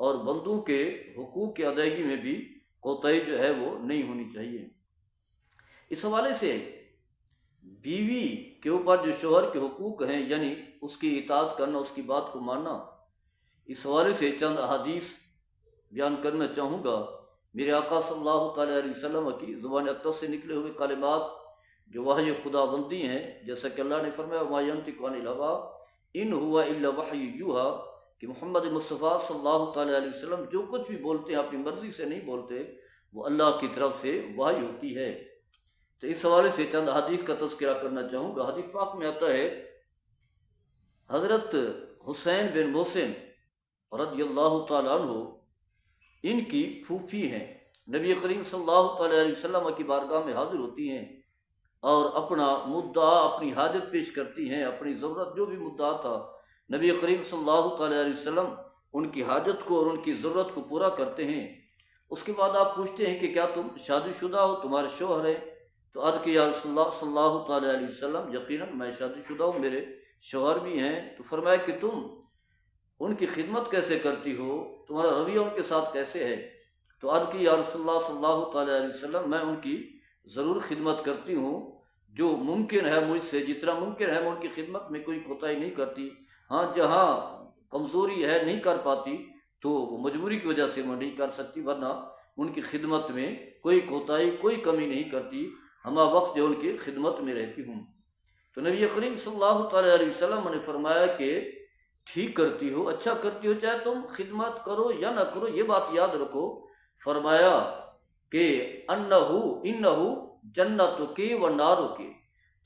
اور بندوں کے حقوق کی ادائیگی میں بھی کوتاہی جو ہے وہ نہیں ہونی چاہیے۔ اس حوالے سے بیوی کے اوپر جو شوہر کے حقوق ہیں، یعنی اس کی اطاعت کرنا، اس کی بات کو ماننا، اس حوالے سے چند احادیث بیان کرنا چاہوں گا۔ میرے آقا صلی اللہ تعالیٰ علیہ وسلم کی زبان اقدس سے نکلے ہوئے کلمات جو وحی خدا بندی ہیں، جیسا کہ اللہ نے فرمایا وما ينطق عن الهوى ان هو الا وحی یوحی، کہ محمد مصطفیٰ صلی اللہ تعالیٰ علیہ وسلم جو کچھ بھی بولتے ہیں اپنی مرضی سے نہیں بولتے، وہ اللہ کی طرف سے وحی ہوتی ہے۔ تو اس حوالے سے چند حدیث کا تذکرہ کرنا چاہوں گا۔ حدیث پاک میں آتا ہے حضرت حسین بن محسن رضی اللہ تعالیٰ عنہ، ان کی پھوپھی ہیں، نبی کریم صلی اللہ تعالیٰ علیہ وسلم کی بارگاہ میں حاضر ہوتی ہیں اور اپنا مدعا، اپنی حاجت پیش کرتی ہیں، اپنی ضرورت جو بھی مدعا تھا نبی کریم صلی اللہ تعالیٰ علیہ وسلم ان کی حاجت کو اور ان کی ضرورت کو پورا کرتے ہیں۔ اس کے بعد آپ پوچھتے ہیں کہ کیا تم شادی شدہ ہو، تمہارے شوہر ہیں؟ تو عرض کہ یا رسول اللہ صلی اللہ تعالیٰ علیہ وسلم یقیناً میں شادی شدہ ہوں، میرے شوہر بھی ہیں۔ تو فرمایا کہ تم ان کی خدمت کیسے کرتی ہو، تمہارا رویہ ان کے ساتھ کیسے ہے؟ تو عرض کہ یا رسول اللہ صلی اللہ تعالیٰ علیہ وسلم میں ان کی ضرور خدمت کرتی ہوں، جو ممکن ہے مجھ سے، جتنا ممکن ہے میں ان کی خدمت میں کوئی کوتاہی نہیں کرتی۔ ہاں جہاں کمزوری ہے، نہیں کر پاتی، تو مجبوری کی وجہ سے میں نہیں کر سکتی، ورنہ ان کی خدمت میں کوئی کوتاہی، کوئی کمی نہیں کرتی، ہمہ وقت جو ان کی خدمت میں رہتی ہوں۔ تو نبی کریم صلی اللہ تعالیٰ علیہ وسلم نے فرمایا کہ ٹھیک کرتی ہو، اچھا کرتی ہو، چاہے تم خدمت کرو یا نہ کرو، یہ بات یاد رکھو۔ فرمایا کہ انہو جنتکی و نارکی،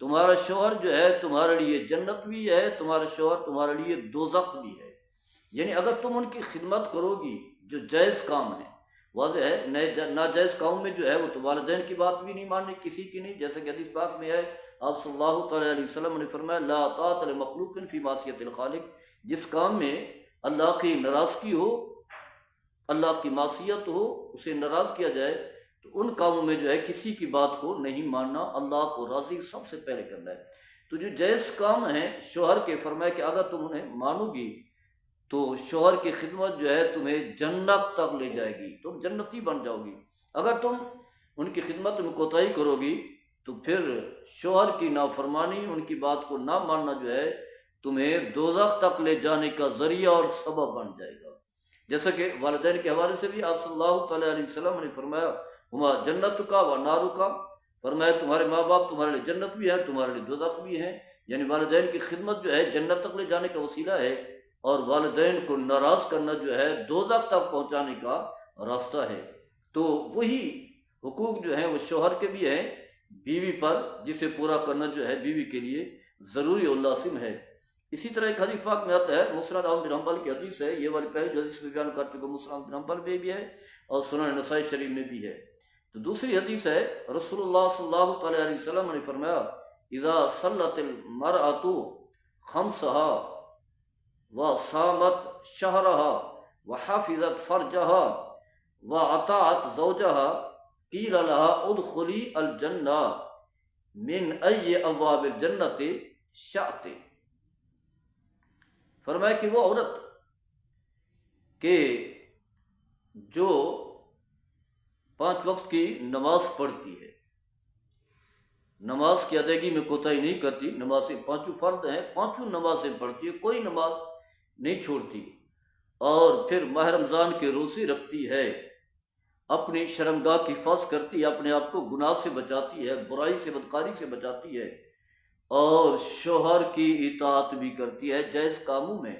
تمہارا شوہر جو ہے تمہارے لیے جنت بھی ہے، تمہارا شوہر تمہارے لیے دوزخ بھی ہے۔ یعنی اگر تم ان کی خدمت کرو گی جو جائز کام ہے، واضح ہے ناجائز کام میں جو ہے وہ تو والدین کی بات بھی نہیں ماننی، کسی کی نہیں، جیسا کہ حدیث پاک میں ہے آپ صلی اللہ تعالیٰ علیہ وسلم نے فرمایا لا طاعۃ لمخلوق فی معصیۃ الخالق، جس کام میں اللہ کی ناراضگی ہو، اللہ کی معصیت ہو، اسے ناراض کیا جائے، تو ان کاموں میں جو ہے کسی کی بات کو نہیں ماننا، اللہ کو راضی سب سے پہلے کرنا ہے۔ تو جو جائز کام ہیں شوہر کے، فرمایا کہ اگر تم انہیں مانو گی تو شوہر کی خدمت جو ہے تمہیں جنت تک لے جائے گی، تم جنتی بن جاؤ گی۔ اگر تم ان کی خدمت میں کوتاہی کرو گی تو پھر شوہر کی نافرمانی، ان کی بات کو نہ ماننا جو ہے تمہیں دوزخ تک لے جانے کا ذریعہ اور سبب بن جائے گا۔ جیسا کہ والدین کے حوالے سے بھی آپ صلی اللہ تعالیٰ علیہ وسلم نے فرمایا ہما جنت کا و نارو کا، فرمایا تمہارے ماں باپ تمہارے لیے جنت بھی ہے، تمہارے لیے دوزخ بھی ہیں۔ یعنی والدین کی خدمت جو ہے جنت تک لے جانے کا وسیلہ ہے، اور والدین کو ناراض کرنا جو ہے دوزخ تک پہنچانے کا راستہ ہے۔ تو وہی حقوق جو ہیں وہ شوہر کے بھی ہیں بیوی پر، جسے پورا کرنا جو ہے بیوی کے لیے ضروری اور لازم ہے۔ اسی طرح ایک حدیث پاک میں آتا ہے، مسند احمد بن حنبل کی حدیث ہے، یہ والی پہلی جو حدیث میں بیان کر چکا، مسند احمد بن حنبل میں بھی ہے اور سنن نسائی شریف میں بھی ہے۔ تو دوسری حدیث ہے، رسول اللہ صلی اللہ تعالیٰ علیہ وسلم نے فرمایا اذا صلت المرأۃ خمسها وصامت شهرها وحفظت فرجها وأطاعت زوجها قیل لها ادخلی الجنہ من ای ابواب الجنت شئت۔ فرمایا کہ وہ عورت کہ جو 5 وقت کی نماز پڑھتی ہے، نماز کی ادائیگی میں کوتاہی نہیں کرتی، نمازیں 5 فرض ہیں، 5 نمازیں پڑھتی ہے، کوئی نماز نہیں چھوڑتی، اور پھر ماہ رمضان کے روزے رکھتی ہے، اپنی شرمگاہ کی حفاظت کرتی ہے، اپنے آپ کو گناہ سے بچاتی ہے، برائی سے، بدکاری سے بچاتی ہے، اور شوہر کی اطاعت بھی کرتی ہے جائز کاموں میں،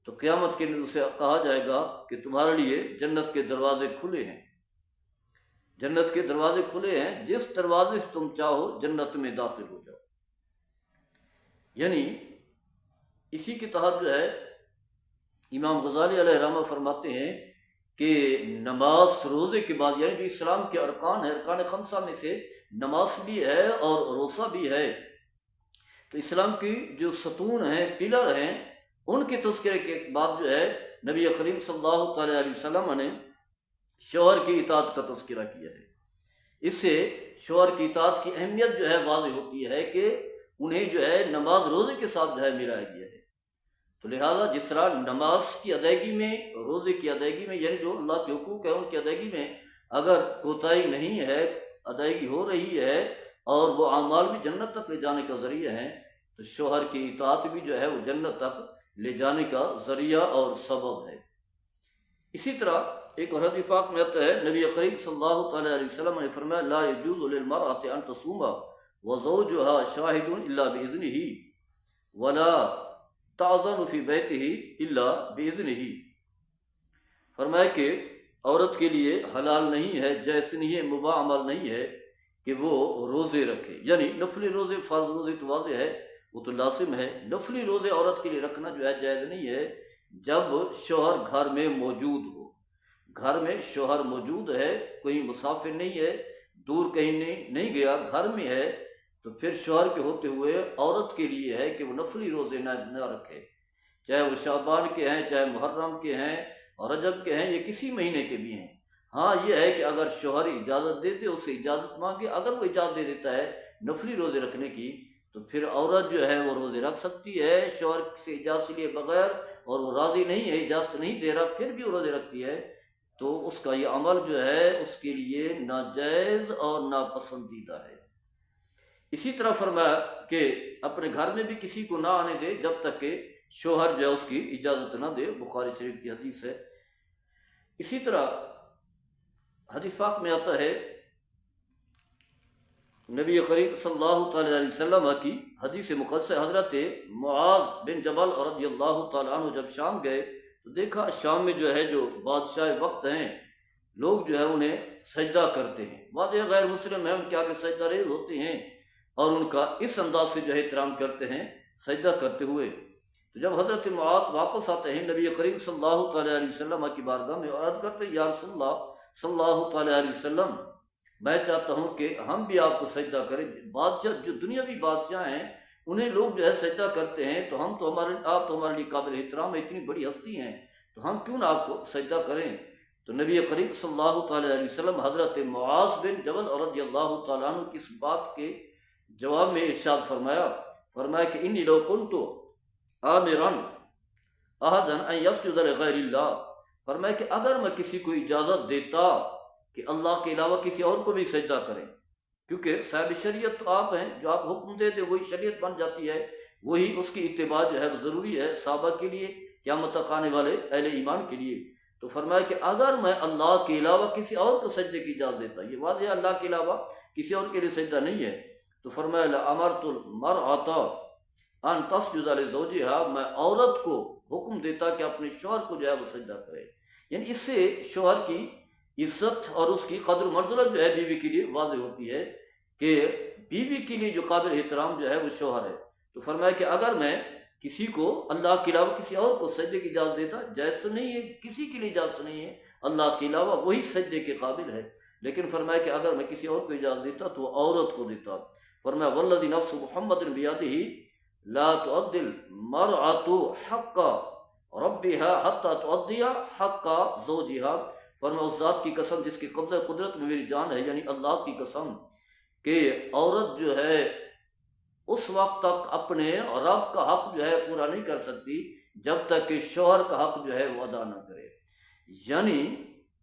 تو قیامت کے دن اسے کہا جائے گا کہ تمہارے لیے جنت کے دروازے کھلے ہیں، جنت کے دروازے کھلے ہیں، جس دروازے سے تم چاہو جنت میں داخل ہو جاؤ۔ یعنی اسی کے تحت جو ہے امام غزالی علیہ رحمہ فرماتے ہیں کہ نماز روزے کے بعد، یعنی جو اسلام کے ارکان ہے، ارکان 5 میں سے نماز بھی ہے اور روزہ بھی ہے، تو اسلام کی جو ستون ہیں، پلر ہیں، ان کے تذکرے کے بعد جو ہے نبی کریم صلی اللہ تعالیٰ علیہ وسلم نے شوہر کی اطاعت کا تذکرہ کیا ہے۔ اس سے شوہر کی اطاعت کی اہمیت جو ہے واضح ہوتی ہے کہ انہیں جو ہے نماز روزے کے ساتھ جو ہے ملایا گیا ہے۔ تو لہٰذا جس طرح نماز کی ادائیگی میں، روزے کی ادائیگی میں، یعنی جو اللہ کے حقوق ہیں ان کی ادائیگی میں اگر کوتاہی نہیں ہے، ادائیگی ہو رہی ہے اور وہ اعمال بھی جنت تک لے جانے کا ذریعہ ہیں، تو شوہر کی اطاعت بھی جو ہے وہ جنت تک لے جانے کا ذریعہ اور سبب ہے۔ اسی طرح ایک اور حدیث پاک میں آتا ہے، نبی کریم صلی اللہ تعالیٰ علیہ وسلم نے فرمایا لا يجوز للمرأة ان تصوم وزوجها شاهد الا باذنه ولا تعزن فی بیتہ الا باذنہ۔ فرمایا کہ عورت کے لیے حلال نہیں ہے، جائز نہیں ہے، مباح عمل نہیں ہے کہ وہ روزے رکھے، یعنی نفلی روزے، فرض روزے تو واضح ہے وہ تو لازم ہے، نفلی روزے عورت کے لیے رکھنا جو ہے جائز نہیں ہے جب شوہر گھر میں موجود ہو۔ گھر میں شوہر موجود ہے، کوئی مسافر نہیں ہے، دور کہیں نہیں گیا، گھر میں ہے، تو پھر شوہر کے ہوتے ہوئے عورت کے لیے ہے کہ وہ نفلی روزے نہ رکھے، چاہے وہ شعبان کے ہیں، چاہے محرم کے ہیں اور رجب کے ہیں، یا کسی مہینے کے بھی ہیں۔ ہاں یہ ہے کہ اگر شوہر اجازت دیتے، اس سے اجازت مانگے، اگر وہ اجازت دے دیتا ہے نفلی روزے رکھنے کی تو پھر عورت جو ہے وہ روزے رکھ سکتی ہے شوہر سے اجازت لیے بغیر، اور وہ راضی نہیں ہے، اجازت نہیں دے رہا پھر بھی وہ روزے رکھتی ہے، تو اس کا یہ عمل جو ہے اس کے لیے ناجائز اور ناپسندیدہ ہے۔ اسی طرح فرمایا کہ اپنے گھر میں بھی کسی کو نہ آنے دے جب تک کہ شوہر جو ہے اس کی اجازت نہ دے، بخاری شریف کی حدیث ہے۔ اسی طرح حدیث پاک میں آتا ہے، نبی کریم صلی اللہ تعالیٰ علیہ وسلم کی حدیث مقدس، حضرت معاذ بن جبل رضی اللہ تعالیٰ عنہ جب شام گئے تو دیکھا شام میں جو ہے جو بادشاہ وقت ہیں لوگ جو ہے انہیں سجدہ کرتے ہیں، واضح غیر مسلم ہیں، ان کے آگے سجدہ ریز ہوتے ہیں اور ان کا اس انداز سے جو ہے احترام کرتے ہیں سجدہ کرتے ہوئے۔ تو جب حضرت معاذ واپس آتے ہیں نبی کریم صلی اللہ تعالیٰ علیہ وسلم کی بارگاہ میں عرض کرتے ہیں، یا رسول اللہ صلی اللہ تعالیٰ علیہ وسلم، میں چاہتا ہوں کہ ہم بھی آپ کو سجدہ کریں۔ بادشاہ جو دنیاوی بادشاہ ہیں انہیں لوگ جو ہے سجدہ کرتے ہیں، تو آپ تو ہمارے لیے قابل احترام ہیں، اتنی بڑی ہستی ہیں، تو ہم کیوں نہ آپ کو سجدہ کریں؟ تو نبی کریم صلی اللہ تعالیٰ علیہ وسلم حضرت معاذ بن جبل رضی اللہ تعالیٰ عنہ کی اس بات کے جواب میں ارشاد فرمایا کہ انی لو کنت آمرا احدا ان یسجد لغیر اللہ، فرمایا کہ اگر میں کسی کو اجازت دیتا کہ اللہ کے علاوہ کسی اور کو بھی سجدہ کریں، کیونکہ صاحب شریعت تو آپ ہیں، جو آپ حکم دے دیں وہی شریعت بن جاتی ہے، وہی اس کی اتباع جو ہے وہ ضروری ہے صحابہ کے لیے، قیامت تک آنے والے اہل ایمان کے لیے۔ تو فرمایا کہ اگر میں اللہ کے علاوہ کسی اور کو سجدے کی اجازت دیتا، یہ واضح ہے اللہ کے علاوہ کسی اور کے لیے سجدہ نہیں ہے، تو فرمایا لامرت المرأة ان تسجد لزوجها، میں عورت کو حکم دیتا کہ اپنے شوہر کو جو ہے وہ سجدہ کرے۔ یعنی اس سے شوہر کی عزت اور اس کی قدر و منزلت جو ہے بیوی کے لیے واضح ہوتی ہے کہ بیوی کے لیے جو قابل احترام جو ہے وہ شوہر ہے۔ تو فرمایا کہ اگر میں کسی کو اللہ کے علاوہ کسی اور کو سجدے کی اجازت دیتا، جائز تو نہیں ہے، کسی کے لیے اجازت نہیں ہے، اللہ کے علاوہ وہی سجدے کے قابل ہے، لیکن فرمایا کہ اگر میں کسی اور کو اجازت دیتا تو وہ عورت کو دیتا۔ فرمایا والذی نفس محمد بیدہ لا تؤدی المرأة حق ربها حتی تؤدی حق زوجها، فرمایا اس ذات کی قسم جس کی قبضہ قدرت میں میری جان ہے، یعنی اللہ کی قسم، کہ عورت جو ہے اس وقت تک اپنے رب کا حق جو ہے پورا نہیں کر سکتی جب تک کہ شوہر کا حق جو ہے وہ ادا نہ کرے۔ یعنی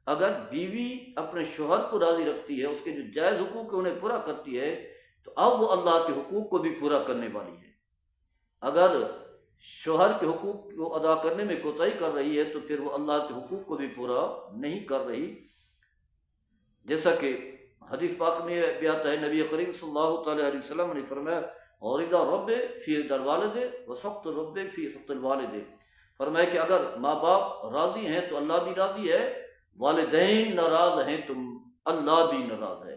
اگر بیوی اپنے شوہر کو راضی رکھتی ہے، اس کے جو جائز حقوق ہیں انہیں پورا کرتی ہے، تو اب وہ اللہ کے حقوق کو بھی پورا کرنے والی ہے۔ اگر شوہر کے حقوق کو ادا کرنے میں کوتاہی کر رہی ہے تو پھر وہ اللہ کے حقوق کو بھی پورا نہیں کر رہی، جیسا کہ حدیث پاک میں بھی آتا ہے، نبی کریم صلی اللہ تعالیٰ علیہ وسلم نے فرمایا اور رضا رب فی رضا الوالد و سخط رب فی سخط الوالد، فرمایا کہ اگر ماں باپ راضی ہیں تو اللہ بھی راضی ہے، والدین ناراض ہیں تو اللہ بھی ناراض ہے۔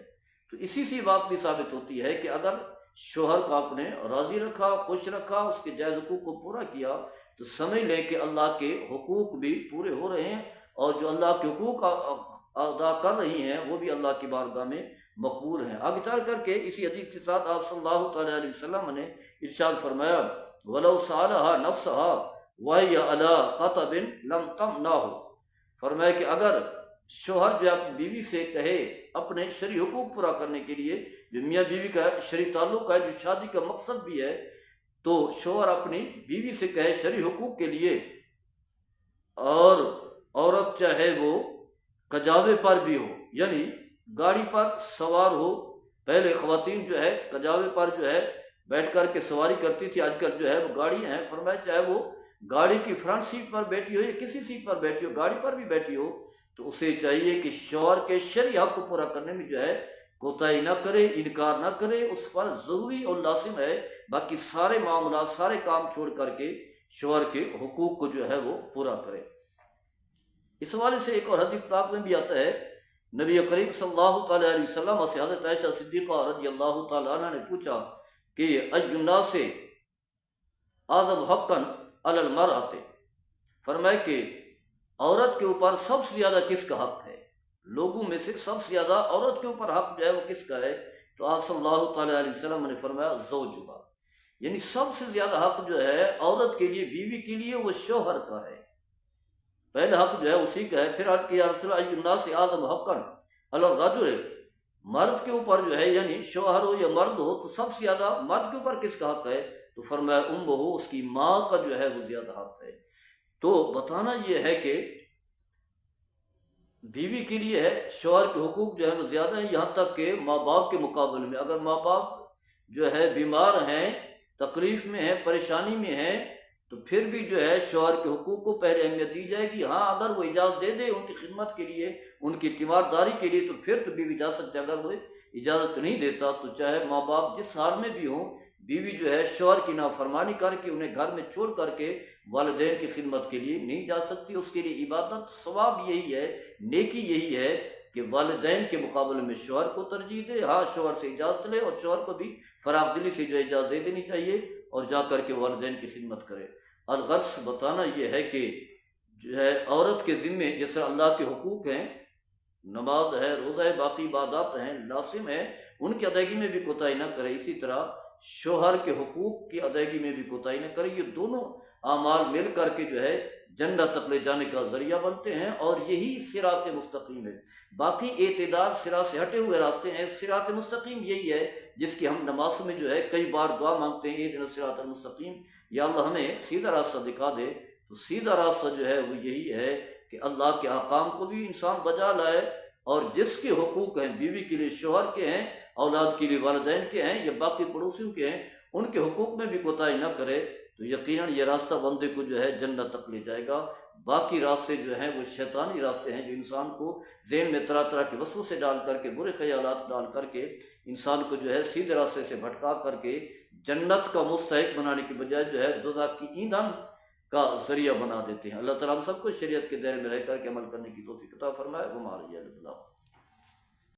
تو اسی سی بات بھی ثابت ہوتی ہے کہ اگر شوہر کو آپ نے راضی رکھا، خوش رکھا، اس کے جائز حقوق کو پورا کیا، تو سمجھ لیں کہ اللہ کے حقوق بھی پورے ہو رہے ہیں، اور جو اللہ کے حقوق ادا کر رہی ہیں وہ بھی اللہ کی بارگاہ میں مقبول ہیں۔ آگے چل کر کے اسی حدیث کے ساتھ آپ صلی اللہ تعالیٰ علیہ وسلم نے ارشاد فرمایا وَلَوْ سَأَلَهَا نَفْسَهَا وَهِيَ عَلَىٰ قَطَبٍ لَمْ تَمْنَعْهُ، فرمایا کہ اگر شوہر جو اپنی بیوی سے کہے اپنے شرعی حقوق پورا کرنے کے لیے، جو میاں بیوی کا شرعی تعلق ہے، جو شادی کا مقصد بھی ہے، تو شوہر اپنی بیوی سے کہے شرعی حقوق کے لیے، اور عورت چاہے وہ کجاوے پر بھی ہو، یعنی گاڑی پر سوار ہو، پہلے خواتین جو ہے کجاوے پر جو ہے بیٹھ کر کے سواری کرتی تھی، آج کل جو ہے وہ گاڑی ہیں، فرمایا چاہے وہ گاڑی کی فرنٹ سیٹ پر بیٹھی ہو یا کسی سیٹ پر بیٹھی ہو، گاڑی پر بھی بیٹھی ہو، تو اسے چاہیے کہ شوہر کے شرعی حق کو پورا کرنے میں جو ہے کوتاہی نہ کرے، انکار نہ کرے، اس پر ضروری اور لازم ہے باقی سارے معاملات سارے کام چھوڑ کر کے شوہر کے حقوق کو جو ہے وہ پورا کرے۔ اس حوالے سے ایک اور حدیث پاک میں بھی آتا ہے، نبی کریم صلی اللہ تعالیٰ علیہ وسلم سے حضرت عائشہ صدیقہ رضی اللہ تعالیٰ عنہ نے پوچھا کہ ای الناس اعظم حقا علی المرأۃ، فرمائے کہ عورت کے اوپر سب سے زیادہ کس کا حق ہے، لوگوں میں سے سب سے زیادہ عورت کے اوپر حق جو ہے وہ کس کا ہے؟ تو آپ صلی اللہ تعالیٰ علیہ وسلم نے فرمایا زوجہا، یعنی سب سے زیادہ حق جو ہے عورت کے لیے، بیوی کے لیے، وہ شوہر کا ہے، پہلا حق جو ہے اسی کا ہے۔ پھر عرض کیا یا رسول اللہ ای الناس اعظم حقا علی الرجل، مرد کے اوپر جو ہے یعنی شوہر ہو یا مرد ہو تو سب سے زیادہ مرد کے اوپر کس کا حق ہے؟ تو فرمایا امہ، اس کی ماں کا جو ہے وہ زیادہ حق ہے۔ تو بتانا یہ ہے کہ بیوی کے لیے ہے، شوہر کے حقوق جو ہے وہ زیادہ ہیں، یہاں تک کہ ماں باپ کے مقابلے میں۔ اگر ماں باپ جو ہے بیمار ہیں، تکلیف میں ہیں، پریشانی میں ہیں، تو پھر بھی جو ہے شوہر کے حقوق کو پہلے اہمیت دی جائے گی۔ ہاں اگر وہ اجازت دے دے ان کی خدمت کے لیے، ان کی تیمارداری کے لیے، تو پھر تو بیوی جا سکتے۔ اگر وہ اجازت نہیں دیتا تو چاہے ماں باپ جس حال میں بھی ہوں، بیوی جو ہے شوہر کی نافرمانی کر کے انہیں گھر میں چھوڑ کر کے والدین کی خدمت کے لیے نہیں جا سکتی۔ اس کے لیے عبادت ثواب یہی ہے، نیکی یہی ہے کہ والدین کے مقابلے میں شوہر کو ترجیح دے، ہاں شوہر سے اجازت لے، اور شوہر کو بھی فراغ دلی سے جو اجازت دے دینی چاہیے اور جا کر کے والدین کی خدمت کرے۔ الغرض بتانا یہ ہے کہ جو ہے عورت کے ذمے جیسے اللہ کے حقوق ہیں، نماز ہے، روزہ ہے، باقی عبادات ہیں، لازم ہے، ان کی ادائیگی میں بھی کوتاہی نہ کرے، اسی طرح شوہر کے حقوق کی ادائیگی میں بھی کوتاہی نہ کرے۔ یہ دونوں اعمال مل کر کے جو ہے جنت تک لے جانے کا ذریعہ بنتے ہیں، اور یہی صراط مستقیم ہے۔ باقی اعتدال صراط سے ہٹے ہوئے راستے ہیں، صراط مستقیم یہی ہے جس کی ہم نماز میں جو ہے کئی بار دعا مانگتے ہیں، اہدنا الصراط المستقیم، یا اللہ ہمیں سیدھا راستہ دکھا دے۔ تو سیدھا راستہ جو ہے وہ یہی ہے کہ اللہ کے احکام کو بھی انسان بجا لائے، اور جس کے حقوق ہیں، بیوی کے لیے شوہر کے ہیں، اولاد کے لیے والدین کے ہیں، یا باقی پڑوسیوں کے ہیں، ان کے حقوق میں بھی کوتاہی نہ کرے، تو یقیناً یہ راستہ بندے کو جو ہے جنت تک لے جائے گا۔ باقی راستے جو ہیں وہ شیطانی راستے ہیں، جو انسان کو ذہن میں طرح طرح کے وسوسے ڈال کر کے، برے خیالات ڈال کر کے انسان کو جو ہے سیدھے راستے سے بھٹکا کر کے جنت کا مستحق بنانے کی بجائے جو ہے دوزخ کی ایندھن کا ذریعہ بنا دیتے ہیں۔ اللہ تعالیٰ ہم سب کو شریعت کے دائرے میں رہ کر کے عمل کرنے کی توفیق عطا فرمائے۔ وما علیہ اللہ۔